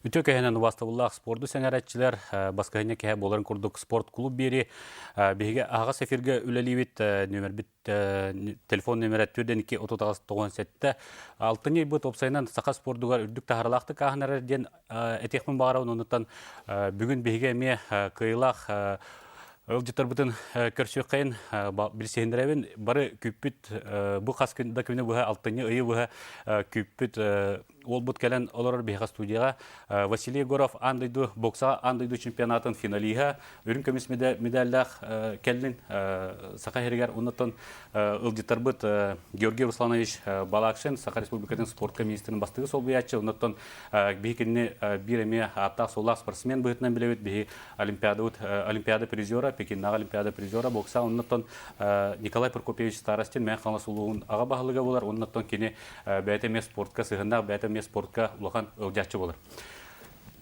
Үтө кәһенен вастабыллах спорду сәңәрәтчилер баскаһыне кәһә боларын курдук спорт клуб бери биһиге ага сефирге үлелибит номер бит телефон номер 4-2-39-97 алтыны бу топсайнан сака спордугар үрдүк тахарлахты каһнары ден этехмин багарауын онуттан бүгүн биһиге ме кыйлах Ылжытар бұтын көрсөккайын білсендірәбін бары күппіт бұл қас күнді күні бұға алтыны ұйы бұға күппіт ол бұт кәлін олар бейға студияға Василий Горов андайду бокса андайду чемпионатын финалиға үрін көмес медалдақ кәлін сақа хергер ұнаттан ылжытар бұт Георгий Русланович Балакшин Сақа Республикатын спортқа министрінің бастығы сол бұятчы ұнаттан бейкінне бір әме аттақ солақ спортсмен бұғытынан білеует бей олимпиада призера Пекиннағы олимпиада призера бокса оннаттан Николай Прокопьевич Старостин мен қаласулуын аға бағылыға болар, оннаттан кені бәйтеме спортқа сығында бәйтеме спортқа ұлақан өлжатшы болар.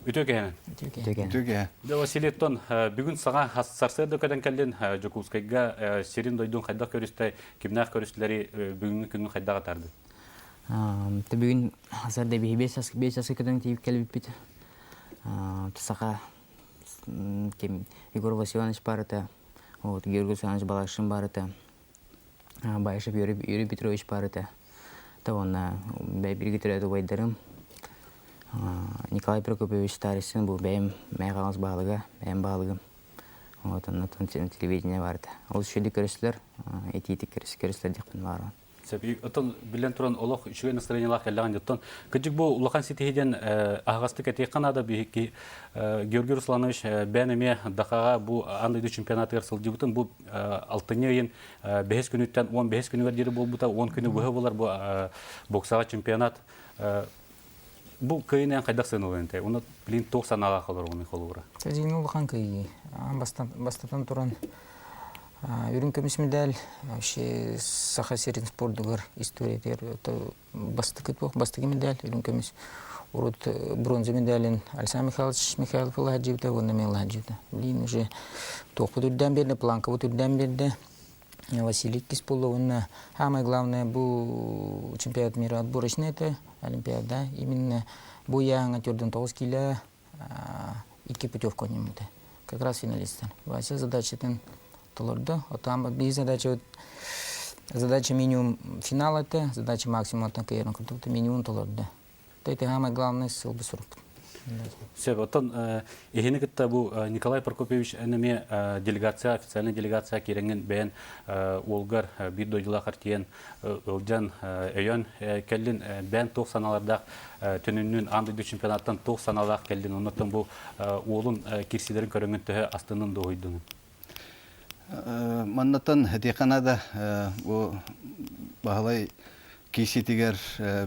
Үтө кәйінен? Үтө кәйін. Василиеттон, бүгін саға сарсырды көден кәлден Жокулскайға серин дойдың қайдақ көрісті, кемнақ көрістілері бүгінгі күнгі қайдаға тарды? Бүгін сарда бейбес асқы көден тейіп кәліп біт. Саға Егор Васильевич барыта, Георгий Русланович Балакшин барыта, Байшев Юрий Петрович барыта. Тавонна бәйбіргі түрәді байдарым. Николай Прокопьевич Старостин бұл бәйім мәйғалыңыз бағылыға, бәйім бағылығым. Оннан телевидение барыта. Ол үшеді көрісілер, еті-еті көрісілер деқпін барған. Оттон билен туран олох үшүгө настроениялах келлаган жоттон кыжык бу улахан ситихиден агастык этекканада бихи Георгий Русланович бенеме дакага бу андайды чемпионаты ырсылжыбытын бу алтыны ыйын 5 күнүттен 15 күнүгө дири болбута 10 күнү быһы болар бу боксага чемпионат бу кыйнен кайдак сынылынты уну билин 90 ага калыр уну холура Сәзин улахан кый бастатан туран Үрін көміс медаль, Саха Серин спордугар историятер, бастығы медаль, үрін көміс урут бронза медалін Александр Михайлович Михайлов Ладжевда, онна мен Ладжевда. Блин, уже тоқпы түрден берді, планковы түрден берді. Василий Кисполов, онна самое главное, бұл чемпионат мира отборочный, это Олимпиада. Именно бұл яңа түрден 9 кило, 2 путевка немуды. Как раз финалистер. Вася задача Толордо, там без задача минимум финал это, задача максимум это карьерный продукт минимум толордо. Это самое главное сил бы сорок. Все, вот он ихинек это был Николай Прокопьевич энеме делегация официальная делегация киренген бен Олгар бир дойдыла картиен Олжан Эйон келдин бен 90 саналарда төнүнүн андыйды чемпионаттан 90 саналарда келдин оннотон бу олун кирсилерин көрөнгөн төһө астынын дойдун. Маннатан хәтиқанада бағалай кейсетігер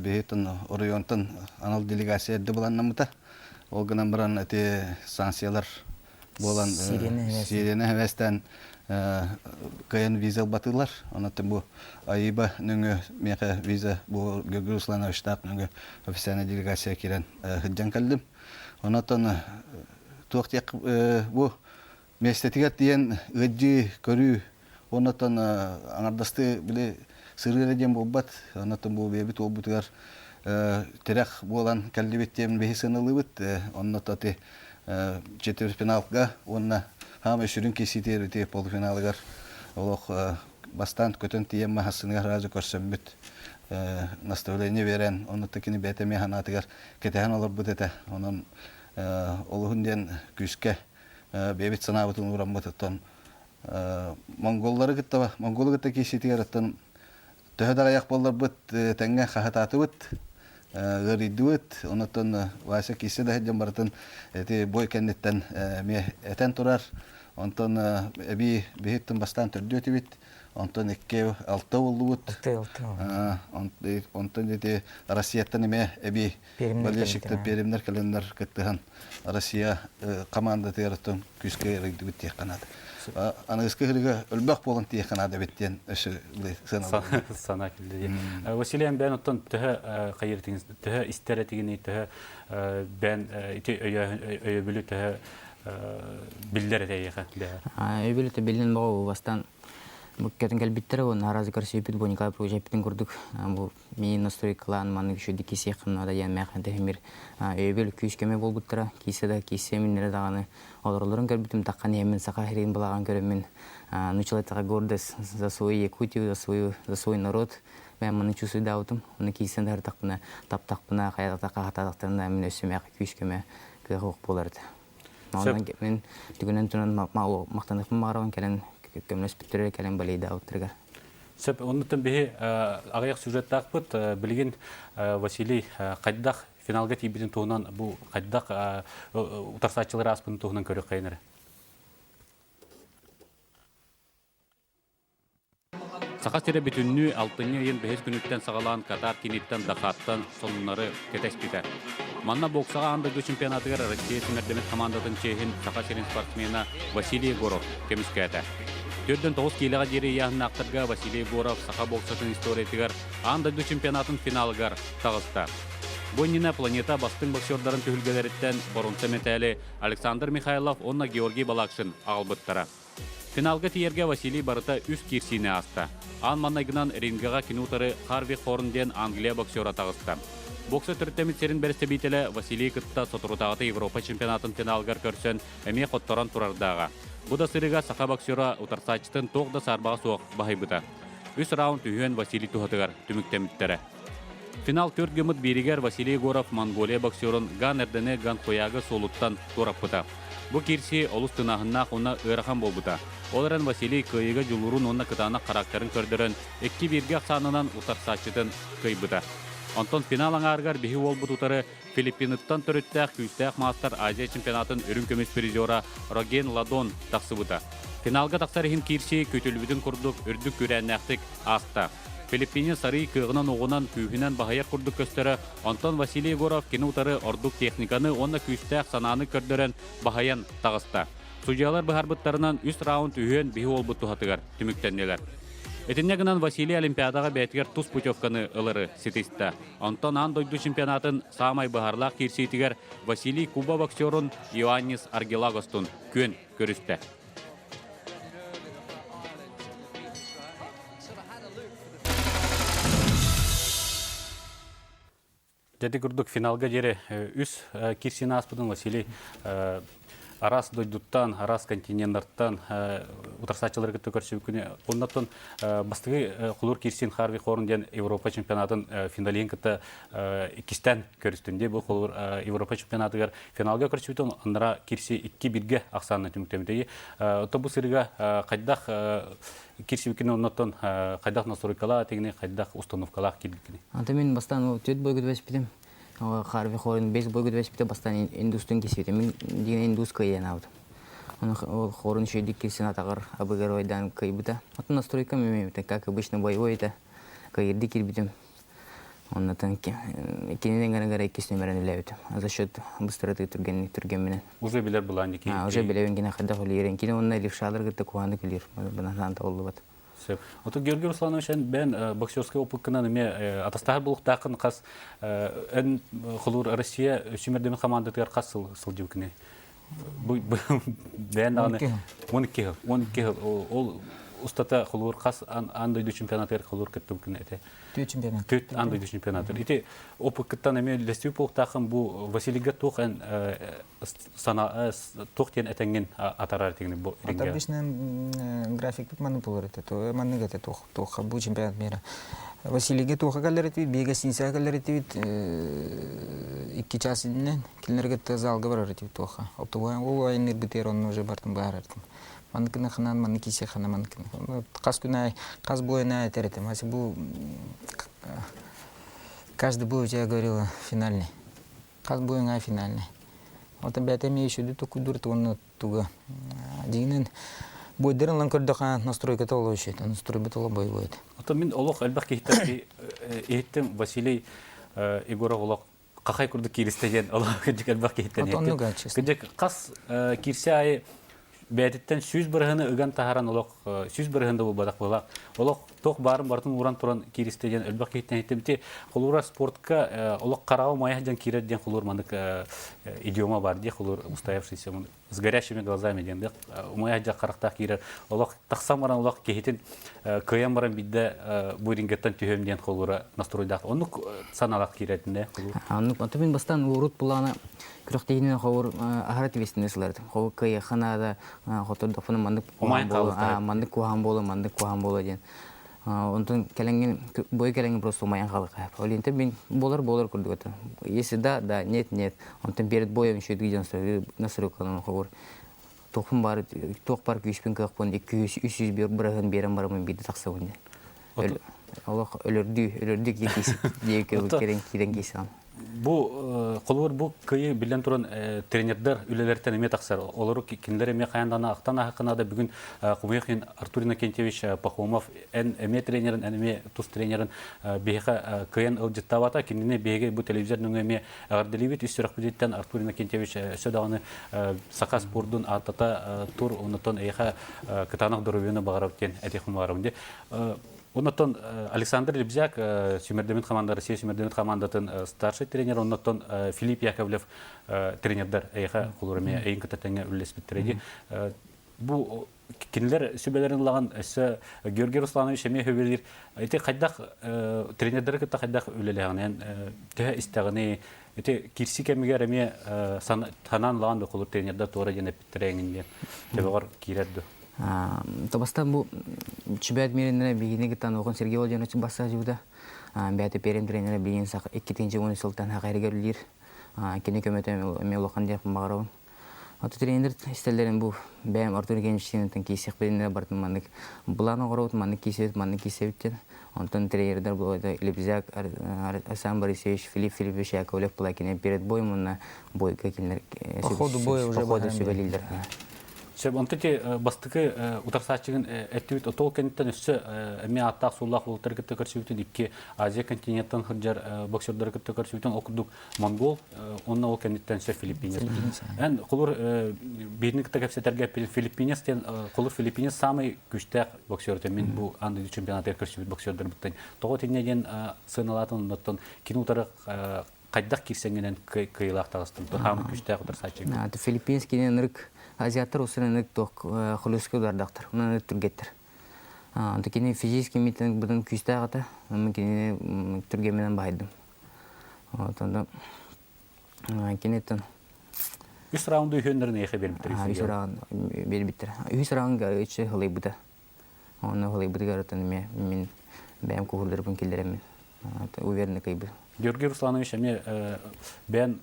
бейттен орионтан анал делегация әдді болан намыта. Ол гынан біран әте санкциялар болан сирені әвестен кайын виза батылар. Онаттан бұл айыба нүңі меқа виза бұл Георгий Русланович штаб нүңі официальный делегация керен хыджан кәлдім. Онаттан туақтек бұл Местетигер тиен ыджи көрү онотон аңардасты биле сырыра дем болбат онотон бу бебит олбутугар терек болан калдибеттем бехисынылыбыт онототи четвертьфиналга онна хам өшүрүн кеситер те полуфиналыгар олох бастан көтөн тиен махасыныгар разы көрсөмбүт наставление берен онотокини бетеме ханатыгар кетехан олор бутете онон олухунден күскө бебит санабытын урамбытыттан монголлары гыттаба монголы гытта кеситигераттан төһөдөр аяк боллар быт тәңгә хахататы быт гыридует онотон васа кисе да хәҗәм бартын эти бой кеннеттен ме этен турар онтон эби бехиттен бастан төрдөтү бит онтон 2-6 болду бут онтон эти Россияттан эме эби балешикте перемнер календар кеттеген Россия команда терәтен күскә регди бит канады. Аны искелеге өлбәк болын тие канады биттен эше сана килде. Василий бен оттон төһө кайыртыңыз төһө истеретигини төһө бен ите өйө бүлү төһө биллер эйеха. Өйбүлүтө билин боо бастан Бу кетен келбиттер он наразы көрсөйбүт бу Николай Пружепитин курдук. Бу мен настройкалан маны күшү дикиси кымнада ян маханте хемир өбөл күч кеме болбуттара. Киседе кисе миннере даганы олорлорун көрбүтүм таккан эмен сака херин булаган көрөмүн. Человека гордость за свою Якутию, за свой народ. Мен маны чувствую даутым. Уну кисен дар такпына, таптакпына, кайда кахатактарына мен өсөмө күч кеме кыгык боларды. Мен түгүнөн тунан мактаныкмын мараган келен көмөс бүтүрө келен балейда ауттыргар. Сөп, оннуттан бихи ағаяқ сюжеттақ бұд, білген Василий қайдақ финалға тейбетін туғынан бұл қайдақ ұтарсатчылар аспының туғынан көрі қайыныры? Сақас тере бүтінні алтыны ең бәхес күніттен сағалан Катар кенеттен дақаттан сонынлары кетеспеді. Манна боксаға андырды чемпионатығыр Россия сімердемет командатын чейхін Сақас ерін спортсмена Василий Горов кеміскәді. Төрден 9 келіға дері яғын ақтырға Василий Горов сақа боксатын историятығыр андырды чемпионатын финалығар тағысты. Боннина планета бастың боксердарын түйілгелеріттен бұрынсы метәлі Александр Михайлов, онна Георгий Балакшин ағылбыттары. Финалға тиерге Василий барыта үз кирсине асты. Ан маннайгынан рингіға кинутары Харви Хорнден Англия боксера тағысты. Боксы түрттеміттерін бәрісті бейтелі Василий Кытта сотырутағыты Европа чемпионатын финалғар көрсен әме қоттаран тұрардағы. Бұда сырыға сақа боксера ұтарсачтың тоғда сарбаға соқ бағайбыда. Үс раунд үйен Василий тухатығар түміктеміттері. Финал 4 гымыт берігер Василий Горов Монголия боксерын ган әрдені ган қояғы солуттан тораппыда. Бұ керси олыс тынағыннақ оны ұйрахан болбыда. Оларын Василий көйігі жүлұрын оны кытана қарактерін көрдірін 2 берге ақсанынан ұтарсачтың көйбыда. Антон финал аңарғар бихи олбыт ұтары Филиппиниттан түріттәқ күйістәқ мастер Азия чемпионатын үрін көмес призера Роген Ладон тақсыбыда. Финалға тақсарығын керси көтілбідің күрдік үрдік көрәнәқтік аста. Филиппинин сары кығынан оғынан күйінен бағайық күрдік көстері Антон Василий Горов кені ұтары ордық техниканы онна күйістәқ сананы көрдірін бағайын тағысты. Судьялар бұхарбыттарынан 3 раунд үйен бихи олбыт тұхатығар түміктеннелер. Этиннегінен Василий Олимпиадаға бәйтігер тұс путевканы ылыры сетесті. Антон андойду чемпионатын самай бұхарлақ керсейтігер Василий Куба боксерын Иоаннис Аргелагостун көн көрісті. Дәді күрдік финалға жері үс керсені аспыдың Василий арас дойдуттан, арас континенттан утарсачылар кетті көрсі күні. Оннаттан бастығы құлыр керсен Харви Хорнден Европа чемпионатын финален кетті ikisten көрістінде бұл құлыр Европа чемпионатығар финалға көрсі бітін, онлара керсі 2-1-ге ақсанына түміктемедегі. Ота бұл сырыға қайдақ керсі бікіне оннаттан қайдақ насорикала, тегіне қайдақ установкала келгені. Anta мен бастан төт бой көтбәс битем. Харви Хорн 5 бой көтбәс бите бастан индустун кесетем. Мен деген индуска ен алды. Оны Хорн шөйдик кирсен атагар абыгаройдан кайбыта. Ата настройка мен как обычно боевой это. Кайырды кирбитем. Оннан кенеден гана иккис номерен илебит. За счет быстрыты түрген менен. Уже билер булан ики. Уже билебен гена хадда холирен. Кине онна лифшалар гытты куанды килер. Бунан толду бат. Ото Георгий Русланович бен боксерский опытынан эме атастар булуктакын кас эн хулур Россия шимердеме командатыгар кас сылжыбыкны. Бу бен аны 12 ол устата хулур кас андой чемпионаттар хулур кеттүкне эте. Чемпионат. Төт андой чемпионаттар. Ите опыттан эме лестүү булуктакын бу Василийга тоқен сана тоқтен этенген атарар тегин бу ринге. Обычно график тут маны булыр эте. То маны гете тоқ бу чемпионат мира. Василийге тоқа калар эте, бега синса калар эте. 2 час инен килнерге залга барар эте тоқа. Оптовай ол айныр битер он уже бартын бар эте. Манкына ханан маны кисе хана манкын. Кас күнай, кас бойна этерете. Маси бу каждый бой, я говорила, финальный. Кас бойна финальный. Вот опять я еще до такой дурт он туга. Динен бой дерен ланкордаха настройка толочит, настрой бетола боевой. Вот мен олох албак кихтер эттем Василий Егоров олох какай курды киристеген олох кидик албак кихтер. Кидик кас кирсай бәдеттен сүз бирһене ыган таһаран олох сүз бирһендә бу бадак була. Олох Тоқ барын бартын уран туран киристеген өлбәк киттен итемти холура спортка олық қарау мая жан кирет ден холур мандык идиома бар де холур устоявшийся с горящими глазами ден мая жа қарақта кирер олық тақсам баран олық кехитин кыян баран бидде бурингеттен түйем ден холура настройдақ оны саналақ киретінде холур. Анны мен бастан урут булана күрәктегенен хавыр ахарат вестіне сыларды. Хавыр кыя ханада хотордофны мандык кухан болу ден. Онтон келенген бой келенген просто умаян халык. Олинте мен болар күрдүк ата. Если да, нет. Онтон перед боем шүйдүк настройканы хавыр. Тоқпын бар күйшпен кықпын 200-300 бірігін берем барымын бейді тақса өнде. Олық өлірді керен кейсі. Бу колор бу кыйы билен туран тренердер үлелерден эме таксар. Олар киндер эме каяндана актан акынада бүгүн Кумехин Артур Иннокентьевич Пахомов эме тренерин, эме тус тренерин беха кыян ылжыттабата киндине беге бу телевизордун эме агардылыбыт үстүрөк бидеттен Артур Иннокентьевич сөдаганы Сака спордун атата тур онотон эха кытанак дөрөвөнө багарыптен этехим барымды. Оннотон Александр Лебзяк, Сюмердемит команда, Россия Сюмердемит командатын старший тренер, оннотон Филипп Яковлев тренердер эйха кулурме эйин кытатаңа үллеспит треди. Бу кинлер сүбелерин лаган эссе Георгий Русланович эме хөбелер. Эти кайдак тренердер кытта кайдак үлелегенен те истагыны эти кирси кемигер эме санан лаган кулур тренердер тора жана питтереңинде. Тебегор кирерди. Табастан бу чемпионат миринде бигине гитан огон Сергей Владимирович басса жибуда. Бәте перен тренеры бигин сак 2-нче 10 сылтан хагайргерлер. Кене көмөтө мелохан деп багарабын. Аты тренер истелерин бу бәм Артур Иннокентьевичтен кисек беленде бартын мандык. Буланы горот мандык кисептен. Антон тренердер булды Лебзяк, Асан Борисович, Филипп Филиппович Яковлев плакине перед боем на бой какие-то по ходу боя уже сөбелилдер. Антыте бастыкы утарсачыгын эттибит отол кенттен өссө эме аттак суллах ултар кытты көрсүбүтүн икки Азия континенттен хыржар боксердер кытты көрсүбүтүн окудук монгол онна ол кенттен сө Филиппинес. Эн кулур бирник такапсетерге Филиппинестен кулур Филиппинес самый күчтөк боксер мен бу анды чемпионаттар көрсүбүт боксердер буттан. Того тенеген сыналатын оттон кинутары кайдак кирсеңенен кыйлак тагыстым. Хамы күчтөк утарсачыгын. Аты Филиппинские нырк азиаттар осынын ток хулускы дардактар. Унан түргеттер. Антыкене физический митинг бидин күчтөгата, мынкене түрге менен байдым. Антанда кенеттен 3 раунду үйөнөрүнө эхе бериптир. 3 раунд бериптир. 3 раундга 3 хылыбыда. Оны хылыбыда гаратан мен бәм куулдырбын келдерем. Уверенный кайбы. Георгий Русланович эме бен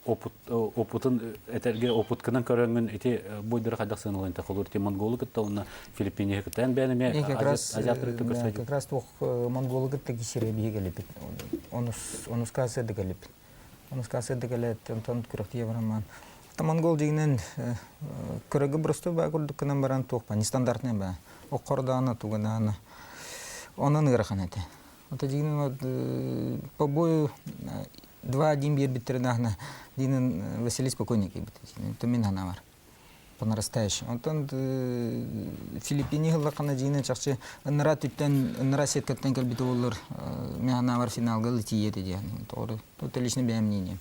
опытын этерге опыткынан көрөнгөн эти бойдыр кадаксын олента колор те монголы кытта онна Филиппине кыттан бенеме азиаттырыкты көрсөйт. Как раз тох монголы кытта кишере бигелип. Онус касы дегелип. Онус касы дегелет онтон күрөктө бараман. Та монгол дегенен көрөгө просто ба көрдүккөнөн баран тох нестандартный ба. Окорданы туганы. Онун ыраханете. Вот один по бою 2-1 бир биттернахна динен Василий спокойник бит. То мен ханавар. По нарастающей. Онтон Филиппине лакана динен чакчы нара түттен нара сеткаттан келбит болор. Мен ханавар финалга летиеде диян. Тоору. То личный бем мнение.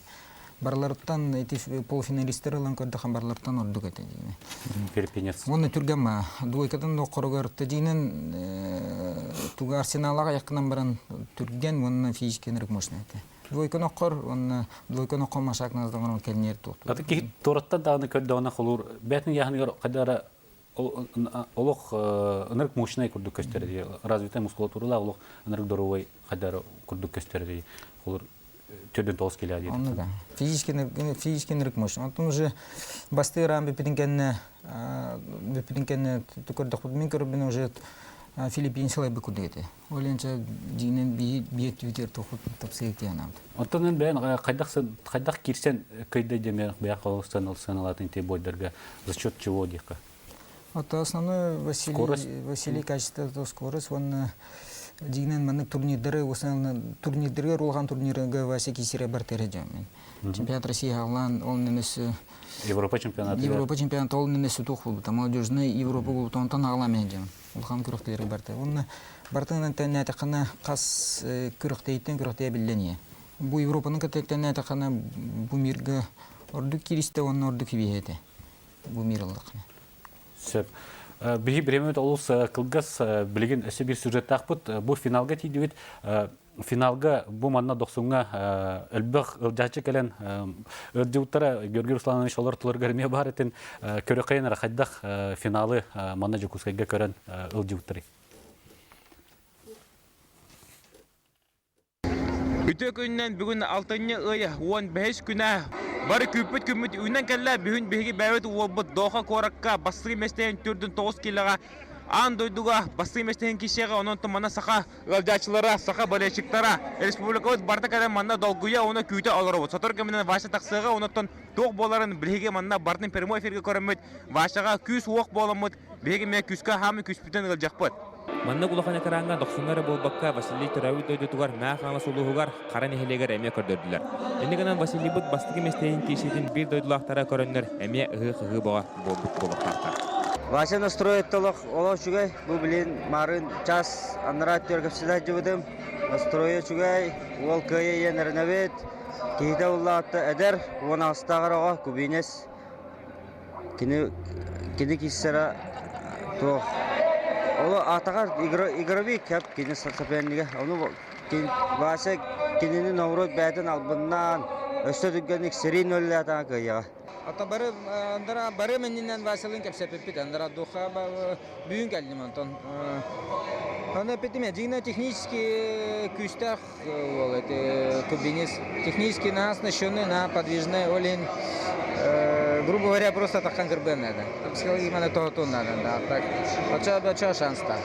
Барлардан эти полуфиналисттер алан көрдү хабарлардан ордук эти. Филиппинес. Моны түргәмма дуйкадан да коргорты динен туга арсеналга якыннан баран түргән моны физически нерк мощный эти. Дуйканы кор, он дуйканы комашакназ да келнер тук. Аты ки тораттан дагы көрдөгөнө холур. Бетин яхны кадара олох нерк мощный көрдүк көстөрдү. Развитая мускулатура олох нерк доровой кадара көрдүк көстөрдү. Холур түрдөн тоос келе дейт. Аны да. Физически нерк мощный. Антон уже басты рамбы питинкенне көрдүк. Мен көрбүн уже Филиппинская бы куда это. Оленча динен биет витер тохут тапсыйт янам. Антонен бен кайдак кирсен кайда деме бияк саналатын те бойдерге за счет чего дика. Вот основной Василий качество скорость он Дигнен маннык турнирлары, осынан турнирлерге ролган турнирге васе кисире бар тереже мен. Чемпионат России алган, ол немес Европа чемпионаты. Европа чемпионаты ол немес тух булды. Молодежный Европа булды, онтан агала мен жем. Улхан күрөктелери барты. Онны бартынан тәнәтә кана кас күрөктейтен күрөктә билләне. Бу Европаның тәнәтә кана бу мирге ордук киристе онны ордук бихете. Бу мирлык. Сөп. Биһи биремет олус кылгас билеген өсө бир сюжет тақпыт. Бу финалга тидибит. Финалга бу манна 90-га өлбөк ылжачы келен ырдыуттара Георгий Русланович олар тулар көрмө бар этин көрөкайын рахайдах финалы манна Жукускайга көрөн ылжыуттары. Үтө күннен бүгін 6-ны ыя 15 күнә бары күппет күммет үйнен кәллә бүгін беги бәвет уолбыт доха коракка басты местен түрдүн 9 килога ан дойдуга басты местен кишеге онон мана саха ылжачылара саха болечиктара республикабыз барта кәлә манна долгуя оны күтө алырбыз сотор кемнен ваша таксыга онотон ток боларын беги манна бартын прямой эфирге көрөмөт вашага күс уок боломыт беги ме күскө хамы күспүтен ылжакпыт. Манна кулахана каранга 90-ары болбакка Василий Төрәүи дойдутугар мәхаңа сулугугар кара нехелегер эме көрдөрдүлөр. Эндигенен Василий бут бастыгы местейин кишетин бир дойдулактара көрөннөр эме ыгы бага болбуктар. Ваша настроит толох олох чугай бу билин марын час анрат төргөпсүдө жыбыдым. Настроя чугай ол кыя енернебет кейде уллатты эдер уна астагырага кубинес. Кини киссера то Ола атагар игровик кеп кини соперниге. Onu Ваша кинини Новрод бәден албыннан өстөдүгөнүк серин өлләтә кыя. Ата бары меннен Василин кепсеппит андара духа бүгүн келдим антон. Аны петиме дина технически күстах ол это кубинис технически на оснащенный на подвижной олень грубо говоря просто так конкретно надо. Психологически то надо, да. Так. Оча шанс-то.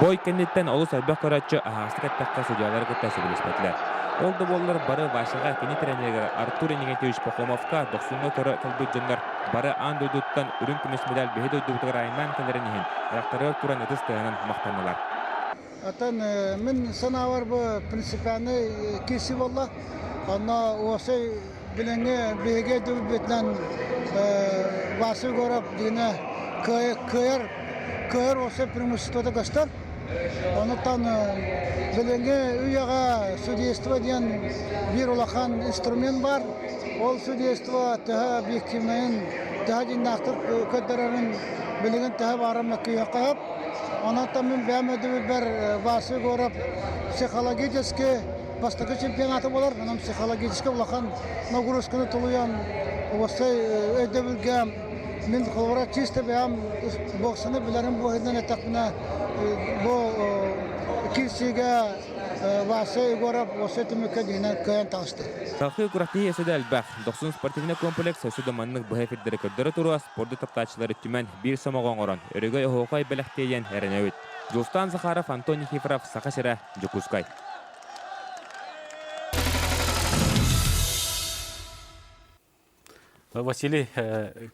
Бой кеннеттен олус албак көрөтчү астык такка судьялар көттөсү билиспетилер. Олды боллар бары Вашага кини тренергер Артур Нигентевич Пахомовка 90-га көрө кылбыжындар бары ан дойдуттан үрүн күмүс медаль беги дойдуттар айнан келеринин рактары туран этистенен мактанылар. Atan min sanawar bu prinsipani kesi valla ana osa bilenge bege dövbetlen vası görüp dine kıyar osa premustoda göster. Ondan bilenge üyaga судейство diyen bir olakan instrument var. Ol судейство daha bir kimeyin daha dinnaktır kötlerin bilingen daha varım kıyakayıp. Ondan men beğenmedi bir vası görüp psikolojik Бастакы чемпионаты болар, анам психологически улахан нагрузканы тулуян, осай өйдөбүлгем, мен холора чисто бям боксыны билерим бу эден этакына бу кирсиге васы горап осай түмөкө дейнен көйөн тагышты. Салхы куракты эседе албак 90 спортивный комплекс өсүдө маннык бухефирдери көрдөрө туруа спорду таптаачылары түмөн бир сомогон орон өрөгөй хоокой белектейен эренөбүт. Жустан Захаров, Антон Никифоров, Сахасера, Жукускай. Василий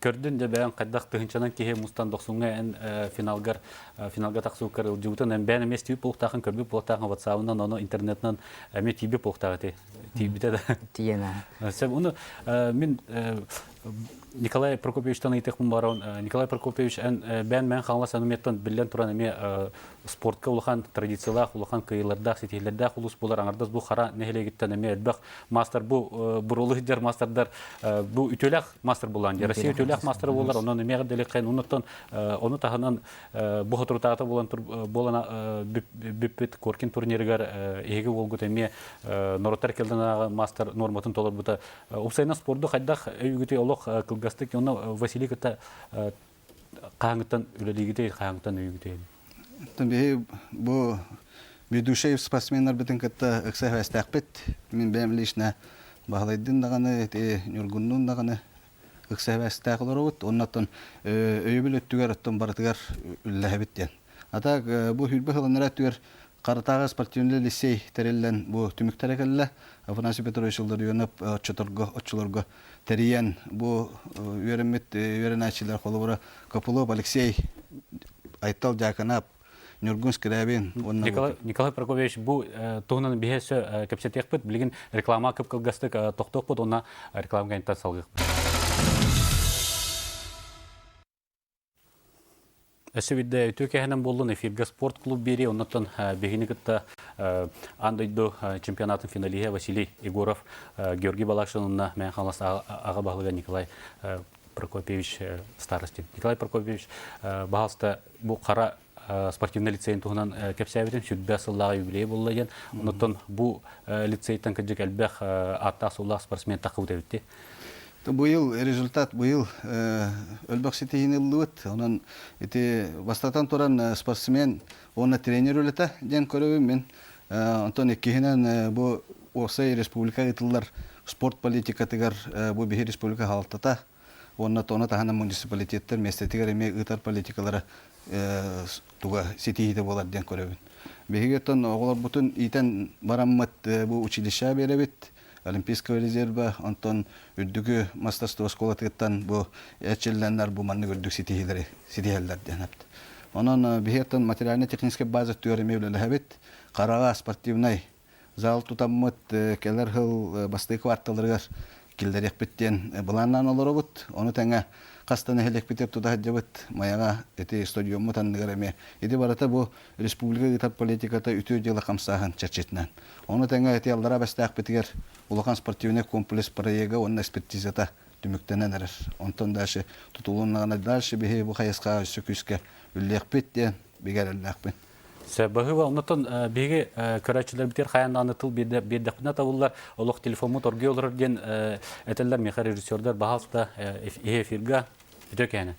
көрдүн де бән каддак тыгынчанан кеhe мустан 90-га эн финалга таксукар жутан эн бән эмес тип полтагын көрбүп полтагын WhatsApp-нан аны интернеттен эме тип полтагы тибите да Тиена. Сен уну мен Николай Прокопьевичтан айтыкмын барон. Николай Прокопьевич бән мен хаңласаны меттен билен туран эме спортка улахан традициялах улахан кыйларда сетилердә хулус булар аңардас бу хара нехелегиттен эме элбак мастер бу бурулыдер мастердар бу үтөләк мастер булган. Россия үтөләк мастер булар. Оннан эме делекән унуттан оны таһанан бу хатуртаты булана биппет коркин турниргар эге болгут эме нороттар келден мастер норматын толар бута. Усайна спортды хайдах өйгүтө олох кылгастык оны Василий ката каңыттан үлелигите каңыттан өйгүтө. Tabii bu ведущий спортсменler bütün katta aksa hastaqbet min bemlişne bağlaydın dağını nurgunun dağını aksa hastaqlar ot ondan öybül öttüger ottan bartıgar üllehbet diyen. Атак бу хүрбе хылынара түер Каратага спортивный лицей тереллен бу түмүктәрәкәллә Афанасий Петрович Илдарионов отчыларга териян бу үйрәнмәт үйрәнәчләр холыбыра Копылов Алексей Айтал Жаканап Нюргун Скрябин Николай Прокопьевич бу тугынан бихәсе кепсетек бит билген реклама кып кылгастык токток бут ona рекламага интан салгык. Әсәбидә үтөкәһенән булды эфиргә спорт клуб бери, оннан бегине кытта андойду чемпионатын финалиһе Василий Егоров, Георгий Балашиновна, мен халас ага баглыга Николай Прокопьевич старостин. Николай Прокопьевич баһаста бу кара спортивный лицейн тугынан кепсәбиден сүддә сыллага юбилей булды. Оннан бу лицейтан кыҗык әлбәх атта сулла спортсмен тақып үтте. Бу ел результат бу ел өлбәк ситеһин ыллыт. Онан ите бастатан торан спортсмен, оны тренер өләтә дигән күрәвем мен. Антон Киһенән бу Осай республика итилләр спорт политика тигәр бу бихи республика халтата. Онна тона тахана муниципалитеттер местетигәр эме итар политикалары туга ситеһиде булар дигән күрәвем. Бихигәтен оглар бутын итен бараммат бу училище беребит. Олимпийского резерва Антон үддүгү мастерство школатыттан бу эчелләннәр бу манны үрдүк ситиһелләр дигәнәпт. Онан бихеттен материально-технический база теория белән хәбит карага спортивный зал тутаммыт келер хыл басты кварталларга килдерек биттен буланнан олору бут. Оны тәңә кастаны хелек битеп туда җабыт маяга эти стадионмы тандыгыреме. Иде барата бу республика итар политиката үтү җыла камсахан чачетнән. Оны тәңә эти аллара бастак битгәр улахан спортивный комплекс проега он экспертизата түмүктәнән әрер. Онтон дәше тутулуннагына дәше бихи бу хаяска сөкүскә үллек битте бигәрәлләк бит. Сәбәбе оннан биге көрәчләр битер хаян анытыл бирдә кына табыллар. Олуг телефонны торгый олар дигән әтәлләр мехар режиссерлар баһаста эфирга үтөкәне.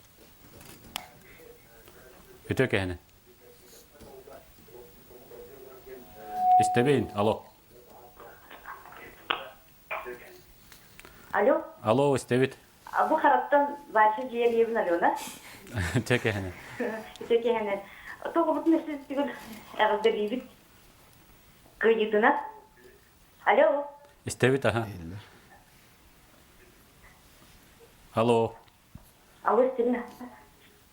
Үтөкәне. Истебейн, алло. Алло. Алло, Истебит. Бу хараттан башы җир ебен алына. Үтөкәне. Үтөкәне. Тоғы бұтын өсіз түгіл әғізді бейбіт көйдетіна. Алло. Истебит, аха. Алло. Алло, істеріне.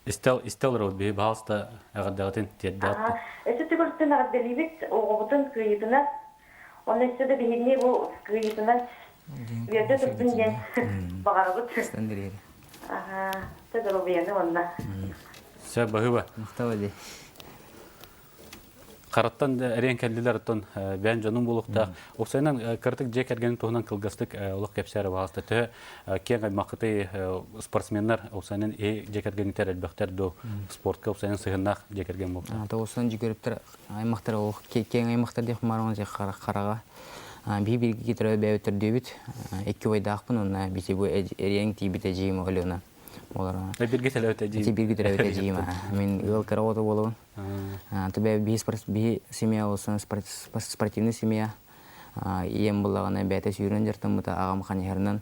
Истел род бей баалста ағаддағатын теддағатты. Өсі түгіл түн әғізді бейбіт оғы бұтын көйдетіна. Оны өсі де бейбіне бұл көйдетіна. Берді түптін ден бағары бұт. Стандырер. Түгіл бейені онына. Сәбәбе. Мақтабады. Қараттан әрен кәлділер ұттан бән жаным болуқта. Оқсайынан кіртік жек әргенін тұғынан қылғастық олық кәпсәрі бағасты. Түхі кен ғаймақыты спортсменлер оқсайынан жек әргенітер әлбәқтер до спортқа оқсайынан сығыннақ жек әрген болуқта. Тоғысын жүгіріптір аймақтар олық кен аймақтар дейік марыңыз жек қараға. Бір-бірге кетірі бәуітір дөбіт. Екі ойда ақпын, оны бейте бұл әрен тейбіті жейім олығына. Бірге тәләуті жейім. Бірге тәләуті жейім. Мен ұл кара оты болуын. Түбә бей семья олсын, спортивный семья. Ем бұлағына бәті сүйрен жартын бұта ағам қанерінен.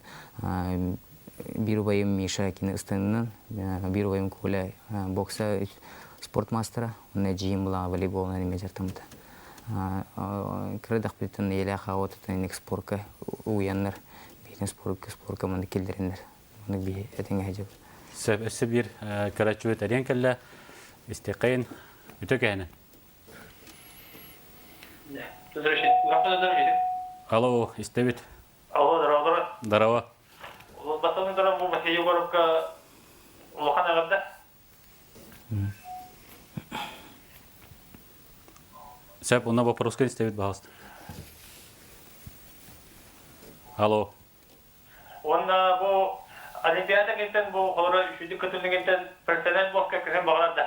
Bir bayım Миша кені ұстанынан. Bir bayым көлі бокса спорт мастера. Оны жейім бұлаға волейболына неме жартын бұта. Кірдіқ бетін елі қауытын спортқа ұянлар. Бейтін спортқа мұнды келдеріндер. Оны бей әтіңе әжіп. Әсі бір көрәтші әрен кәлі істеқайын үтөкәне. Алло, істебет. Алло, здорово. Здорово. Бастан дұрам бұл Василий Егоровқа ұлақан ағырда. Сәп, онна вопроска істебет бағасты. Алло. Онна бұл Олимпиада кенттен бұл қолыры үшүдік күтілдің кенттен профессионал болқа кірген бағаларда.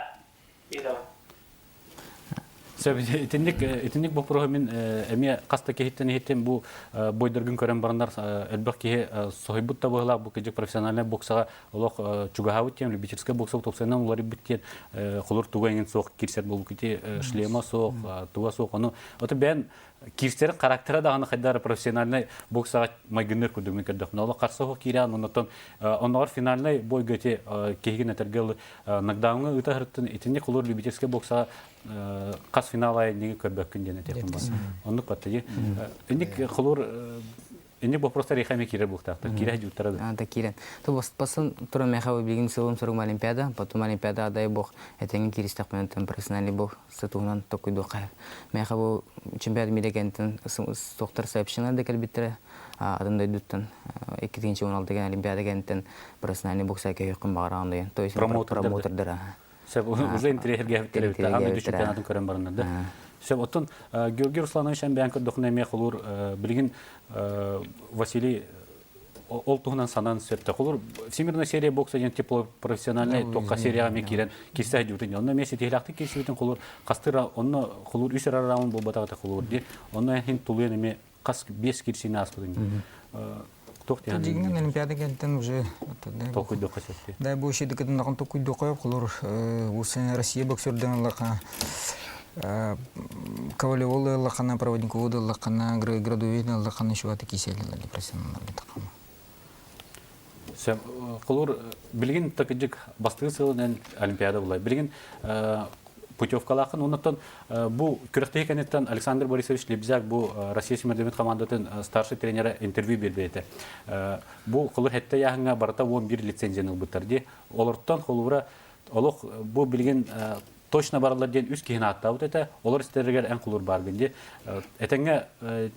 Сәп, етіндік бұл программен әме қаста кехеттен ехеттен бұл бойдыргын көрен барандар әлбәқ кеге соғайбұтта бұғылақ бұл кежек профессиональный боксаға олық чугаға өттен, любительская боксаға тоқсайынан олары біттен қолыр туға енген соқ керсер бұл кете шлема соқ, туға соқ. Оны бән кирстерин характера даганы хайдар профессиональный боксага майгыннер күдүмүн кырдык. Ноло карсоо кирян онотон онор финальный бой гөте кегин этергел нокдаунга ытарыттын итинде кулур любительский боксага кас финалай неге көрбөккүн дене текин бас. Онук баттыгы. Эник кулур эник вопростар рехами кирер буктакта. Кире жуттарады. Да, кирен. То басын туран мехавы билгин сылым сырым олимпиада, потом олимпиада адай бог, этенген киристак менен профессиональный бог сатуунан токуйду кайып. Мехавы чемпионат мирегентин токтор сообщена да келбиттере адымдай дуттан 2-16 деген олимпиада генттен профессиональный бокса көйөккүн багарагандай. То есть промотордор. Сеп уже интерьерге теребит. Аны дү чемпионатын көрөн барында. Сеп оттон Георгий Русланович бән көрдөхнө ме кулур билгин Василий Олтугунан санан септе кулур всемирная серия бокса ден тепло профессиональный токка серияга ме кирен кисте жутун. Онно меси техлакты кисибитин кулур кастыра онно кулур үсөр раун болбатагата кулур ди. Онно хин тулуен эме кас 5 кирсине аскыдын. Токти аны. Дигинен олимпиада генттен уже токуйду касетти. Да бу шеди кытын наган токуйду коюп кулур усын Россия боксерден лака Ковалеволы лакана проводниководы лакана градуевны лакана шуаты киселди профессионалдар такама. Сем кулур билгин такыжык бастыгы сылын олимпиада булай. Билгин путевкалакын оннан бу күрөктө экенеттен Александр Борисович Лебзяк бу Россия Смердемет командатын старший тренера интервью бербейти. Бу кулур хетте яңга барата 11 лицензияны бутарди. Олорттан кулура олох бу билгин точно барлар ден үз кийин аттабыт эте, олар истергер эн кулур бар бинди. Этенге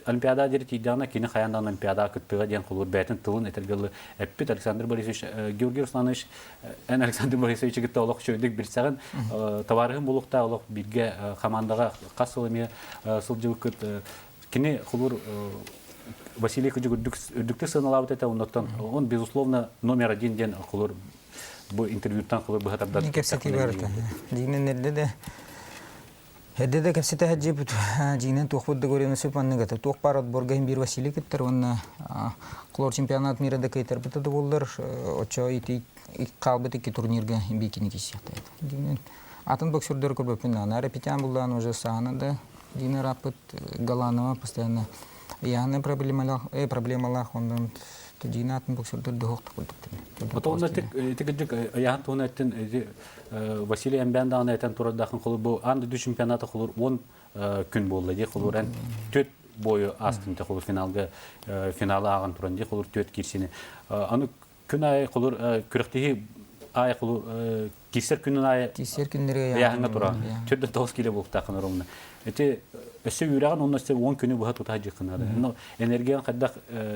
олимпиада дери тидана кини хаяндан олимпиада кыттыга ден кулур бетин тылын этергелы эппит Александр Борисович Георгий Русланович эн Александр Борисович гитте олох чөйдүк бирсагын товарыгын булукта олох бирге командага касылыме сылжыбыкыт кини кулур Василий Кыжык үрдүктү сыналабыт эте, он безусловно номер 1 ден кулур bu interview'tan kulu bu hatta ne kapsati barta jinen nerede de kapsati hajib jinen toxud da gorena sepanne gata tox parad borgaim bir Vasily kittar onna klor чемпионат мира да кайтар бата да болдар очо ити калбыты ки турнирга бикини кисякта жinen атын боксердер көрбөпүн ана репетян булдан уже сана да жinen рапыт Галанова постоянно яны проблемалар ондан Динатын боксердер дохт кылдыктыр. Потом тегежик яхан тонеттен Василий Эмбендан этен турадахын кылы бу анды ду чемпионаты кылыр 10 күн болду ди кылыран 4 бою астында кылыр финалы аган туран ди кылыр 4 кирсини. Аны күн ай кылыр күрөктеги ай кылыр кисер күнүн ай кисер күннөргө яханга тура. 4-9 кило болуп такын ромна. Эти өсө үрәгән оннан 10 көне бу тута җыкнады. Но энергиян кадак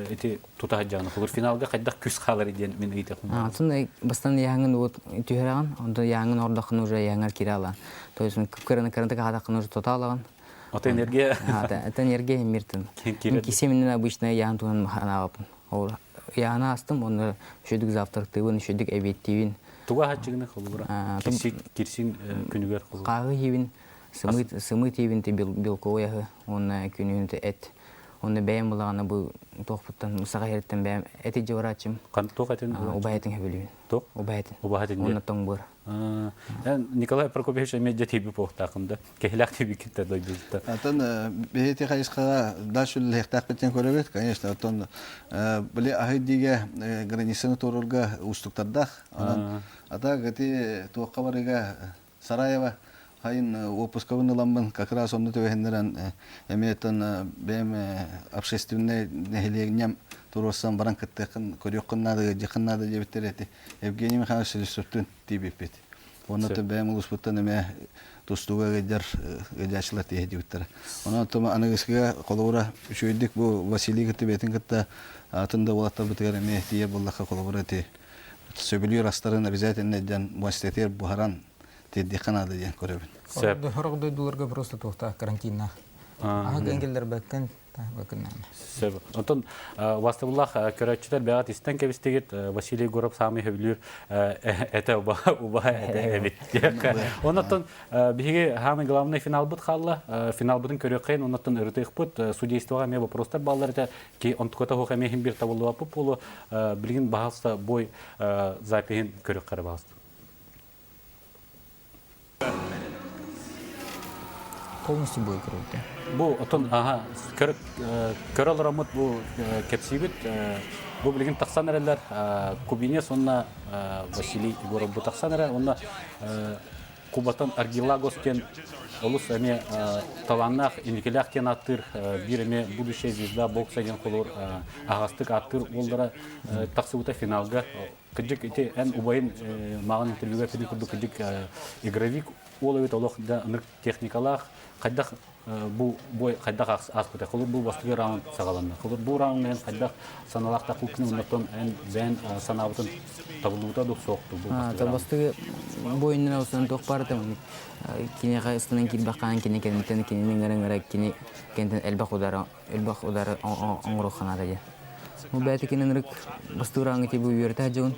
эти тута җаны кылыр финалга кадак күз калыр иден мен әйтәм. Антын бастан яңын вот түйрәгән, онда яңын ордакын уже яңар кирала. То есть күпкәрен карантага хадакын уже тоталаган. Ата энергия. Это энергия миртен. Кисеминен обычно яңын туган ханап. Ор яңа астым, оны шөдүк завтрактыбын, шөдүк әбеттибин. Туга хаҗыгына кылыр. Кирсин күнүгөр кылыр. Кагы ебин сымыт ебинти белковая, он күнүнте эт. Он бәйм булагана бу тохпуттан мусага херттен бәйм эти жорачым. Кан тох этен убайтын хебилин. Тох? Убайтын. Он тоңбур. Николай Прокопьевич медиатиби похтакында. Кехлак tibi китте дойдузда. Атын бехти хайскага дашул хектак кетен көрөбөт, конечно, атын биле ахидиге границаны торурга устуктардах. Ата гати туакка барыга Сараева Хайын опусковын ламбын как раз онны төбөһүннөрөн эметен бем общественный нехилегнем турусан баран кыттыкын көрөккүннады жакыннады жебиттерети Евгений Михайлович Лисовтун тибипет. Онны төбөм улуспуттан эме тустуга гедер гедачлат ежибиттер. Онны тома аныгысга колура үчөйдүк бу Василий кытыбетин кытта атында болатта битер эме тие боллакка колура ти сөбүлү растарын обязательно ден мастер бухаран Тедди Канада ден көрөбүн. Сеп. Хорогдой дуларга просто тохта карантинна. Генгелдер баккан баккан. Сеп. Онтон вастыбыллах көрөчүлөр бегат истен кебистегит Василий Горов самый хөбүлүр эте уба эбит. Онтон биге хамы главный финал бут халла. Финал бутун көрөккен онтон ыртык бут судействога ме вопростар баллар эте ки онтукота хохаме хим бир табылып апып болу билген баалса бой запиhin көрөк карабаст. полностью бой круто. Бу отон көрөлөмөт бу кепсибит бу билген таксан эрелер Кубине сонна Василий Егоров бу таксан эре онна Кубатан Аргилагостен олус эме таланнах иникелях кен аттыр бир эме будущая звезда бокса ген колор агастык аттыр олдара таксыбыта финалга кыжык ите эн убайын магын интервьюга кыдык кыдык игровик оловит олох да техникалах кайдах бу бой кайдах аспыта колор бу бастыгы раунд сагаланна колор бу раунден кайдах саналакта кукны унтон эн бен санабытын табылута до сокту бу бастыгы бойынын аусан ток бардым кине кайсынан килбаккан кине кентен киненин гараңара кине кентен элбак удары оңроханада же бу бәте киненрик бастыгы раунд те бу юрта жон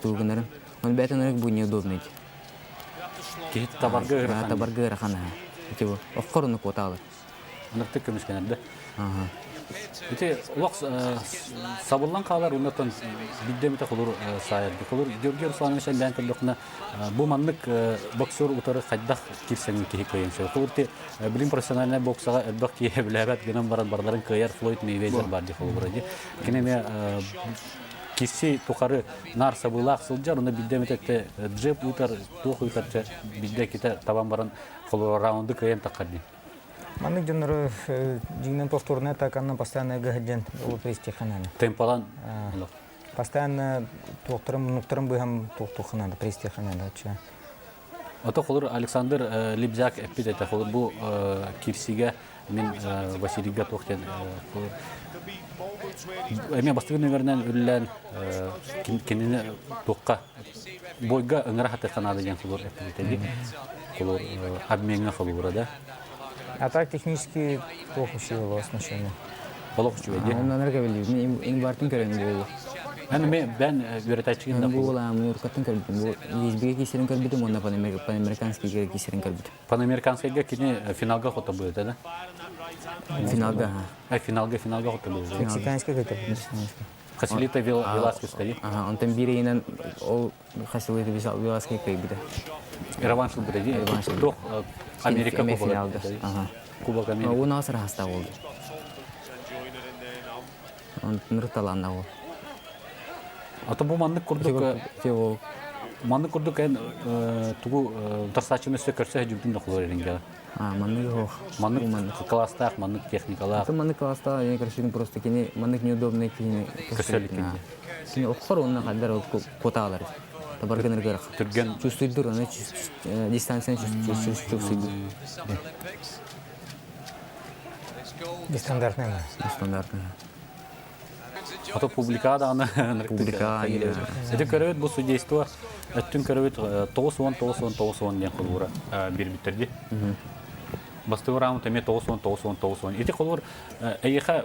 тугынарын он бәтенрик бу неудобный кит табарга рахана типа охкорны коталы ныртык көмүскенде ите локс сабыллан калар унатан биддемите колор сайырды колор Георгий Русланович Лянкалдыкна бу маннык боксер утары кайдах кирсенин кеги көйөнсө колорти билим профессиональный боксага элбак кие билебет генен барларын кыяр Флойд Мейвезер бар ди колорди кинеме киси тухары нар сабылак сылжар уна биддемите джеп утар тух утарча бидде ките табан баран колор раунды кыйын таккарди Маннык жонору жигнен повторная атаканы постоянно гахаджен престихананы. Темпалан. Постоянно нуктарым быхам тухтухананы престихананы. Ото холур Александр Либзак эппит это холур бу кирсиге мен Василийга тохтен. Эме бастыгы номернен үллән кинене токка бойга ыңгара хатырканады деген холур эппит. Холур обменга холур да. А так технически плохо было оснащение. Плохо чуйди. Оннарга билди. Ин бартын көрөндү. Ben öğreticiğim de bu ola Amerika'dan kalbim. Bu İzmir'e kişilerin kalbim onda Panamerikanski kişilerin kalbim. Panamerikanskiga kini finalga hota bu da. Finalga ha. Finalga hota bu. Meksikanski hota. Hasilita Velasquez tabii. Aha, ondan biri inen o Hasilita Velasquez kaybeder. Revanşlı bir değil. Çok Amerika finalda. Aha. Kubok Amerika. O nasıl hasta oldu? Onun talanla o. Ata bu manlık kurduk en tuğu tarsachını sökerse hücumdun da kullanır engel. Manlık klastak, manlık техникалар. Это маннык класста, я короче просто кини маннык неудобный кини. Кини окхор онна каддар коталар. Табарганыр гырак. Түрген чувствуйдур, аны дистанцияны чувствуйдур. Нестандартный. Ата публикада аны это көрөт бу судейство өттүн көрөт 9-10 ден кылуура бир битерди. Бастыгы раунд эме 9-10. Эти кылуур эйха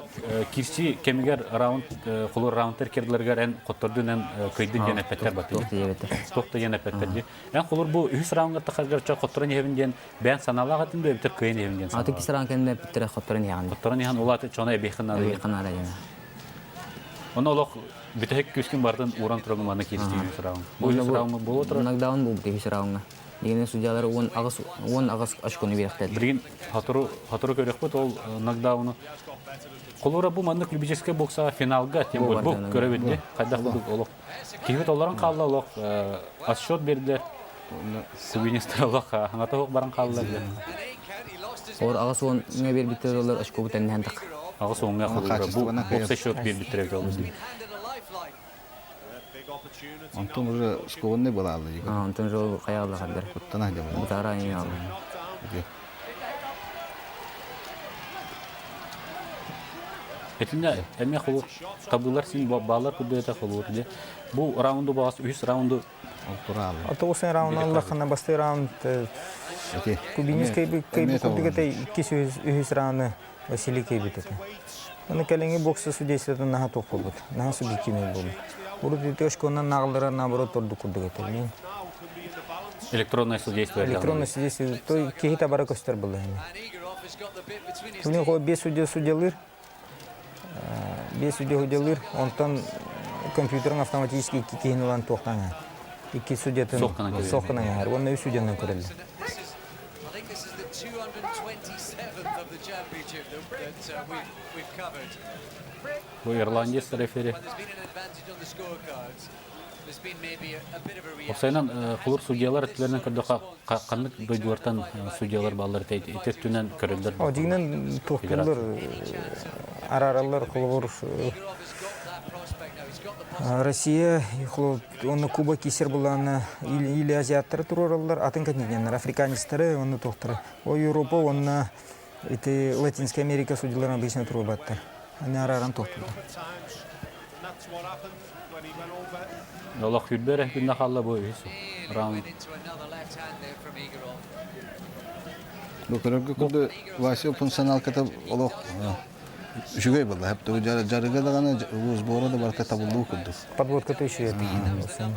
кирси кемигер раунд кылуур раундтер кирдилерге эн коттордун кыйдын жана петтер баты. Токто жана петтерди. Эн кылуур бу 3 раундга такаргарча котторун хевинден бен саналагатын да битер кыйын хевинден. Аты кисран кенде биттер котторун яган. Котторун яган улаты чона бехинада. Оны олық бітек көскін бардын уран тұрғын маны кесті үйіс рауын. Бұл рауын бұл отырар? Нокдаун бұл бітек үйіс рауынға. Дегенде судьялары 10 ағыз ашқыны беріқтеді. Бірген хатыры көрек бұд ол нокдауны. Қолуыра бұл маны клубический боксаға финалға тем бұл көрі бетте. Қайдақ бұдық олық. Кейбет оларын қалды олық асшот берділер. Кубинистер олық аңата оқ баран қалдылар. Олар ағыз 10-ға бербеттер олар ашқы бұтын әндіқ. Ағыз оңға қолуыра бұл бокса шот бербеттерек олды. Антон уже скованный был алды. Антон жол қаялды қаддар. Бұттана де бұл. Бұтара не алды. Этинде эме қолуыр табылар сен балар күрді әті қолуыр. Бұл раунду бағасы 3 раунду туралы. Ата осын раунд аллахына басты раунд Кубинис кайбы 2 раунды Василий кайбет это. Оны кәлеңе боксы судействодан наға тоқ болбыд. Наға субъективный болбыд. Урут итешконнан нағылдыра наоборот торду курдук это. электронное судейство. Электронное судейство. То кеги табара көстер болды. Кімнен қой 5 судья судьялыр. 5 судья судьялыр. Онтан компьютерің автоматически кегінілан тоқтаңа. 2 судьятын соққынан әр. Онна 3 судьяны көрілді. Bu İrlandiyas referi. Осайнан кулур судьялар этлеринен көрдө каннык дойдулардан судьялар баллар этеттүнен көрөлдөр. Одигнен тохтулар араралар кулур Россия оны Куба кисер буланы или азиаттары туралар, атын континенттер, африканисттары оны тохтары. О Европа оны эти Латинская Америка судьяларын обычно турбаттар. Они араран тохтулар. Олох хүлбер күннә халла бу раунд. Бу көрөгө күндө Вася функционал ката олох жүгөй булды. Хәптә жарыга да гана уз борада барка табылды күндө. Подводка-то еще это.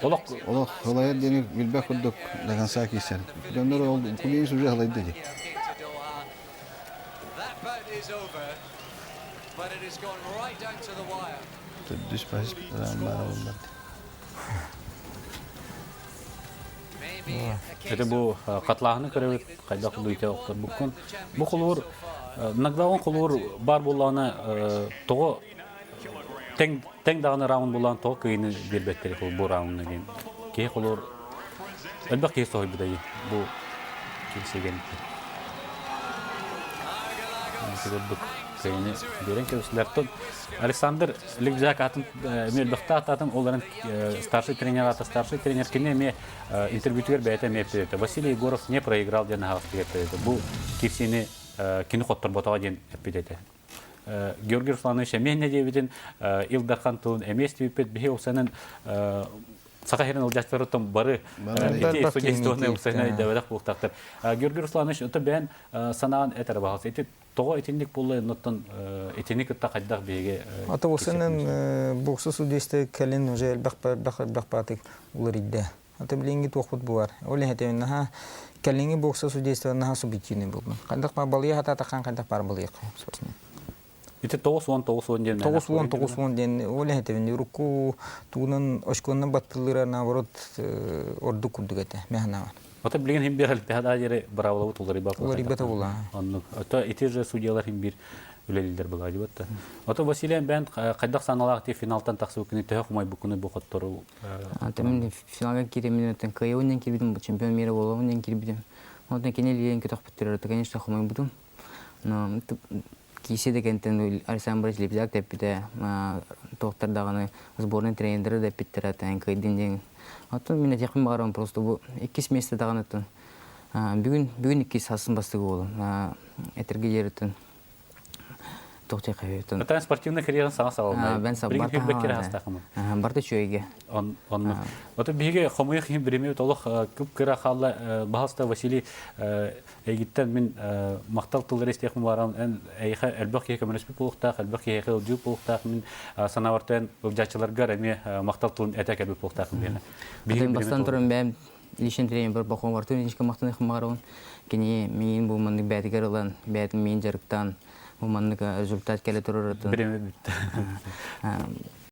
Олох Холая дени билбә күндө даган сакисер. Дөндөр ол кулис уже халайды ди. Төдүс пас барабылды. Это бу катлаганы көрөбүт кайда кулуйта октор буккун. Бу кулур нагдаган кулур бар булганы того тең даганы раунд булган того кыйны бербеттер бу раундны ден. Кей кулур элбек кей сой бидай бу кесеген. Себеп кыйны берен кесилерден Александр Ликжак атын мелбекта ататын оларын старший тренер кине ме интервьютер бәйте мепте. Василий Егоров не проиграл ден хавтыгы. Бу кирсини кино хоттор ботага ден эпидете. Георгий Русланович мен не дебитин Илдархан тун эмес типет бе усанын сакахерин улжастырытым бары эти судействоны усана девадак бултактар. Георгий Русланович это бен санаган этер багасы. Эти того этинник булы ноттон этинник та кайдак беге. Ата усанын боксы судействе кален уже бахпатык улырыйда. Ата билинги тохут булар. Оле хетен наха каленги боксы судействе наха субъективный был. Кайдак па балыя хата такан кайдак пар балыя спортсмен. Это тоғыз он ден оле хетен руку тугунан очконнан баттылыра наоборот орду курдугете механа. Ата билген хим бер алпиада жери бравлау тулары бак. Улар ибата була. Анны. Ата эти же судьялар хим бир үлелилер була дибатта. Ата Василий бен кайдак саналак те финалдан таксы күнү төх май бу күнү бу коттору. Ата мен финалга киреминен кайоннан кирбидим чемпион мира болуунан кирбидим. Одан кенелиен кеток биттер. Конечно, хомой будум. Но кисе дегенден Александр Липзак деп бите токтор даганы сборный тренердери деп биттератан кайдин. Ата мен жакын барам просто бу 2 месте даганы. Бүгүн 2 сасын бастыгы болду. Этерге жеритин токчай кайбетин. Ата спортивный карьераны сага салмай. Ben sabah barda чөйгө. Он ата биге хомой хим биреме толук күп кыра халла баста Василий эгиттен мен мактал тылыр истехим барам эн эйха элбек ке коммунист булукта элбек ке жу булукта мен санавартен ылжачыларга эме мактал тылын этек элбек булукта мен. Биге бастан турам ben илишен тренер бар бакон бартын ишке мактан хмарон кени мен бу мындык бәтигер алан бәтин мен жарыктан бу мындык результат келе турар. Биреме бит.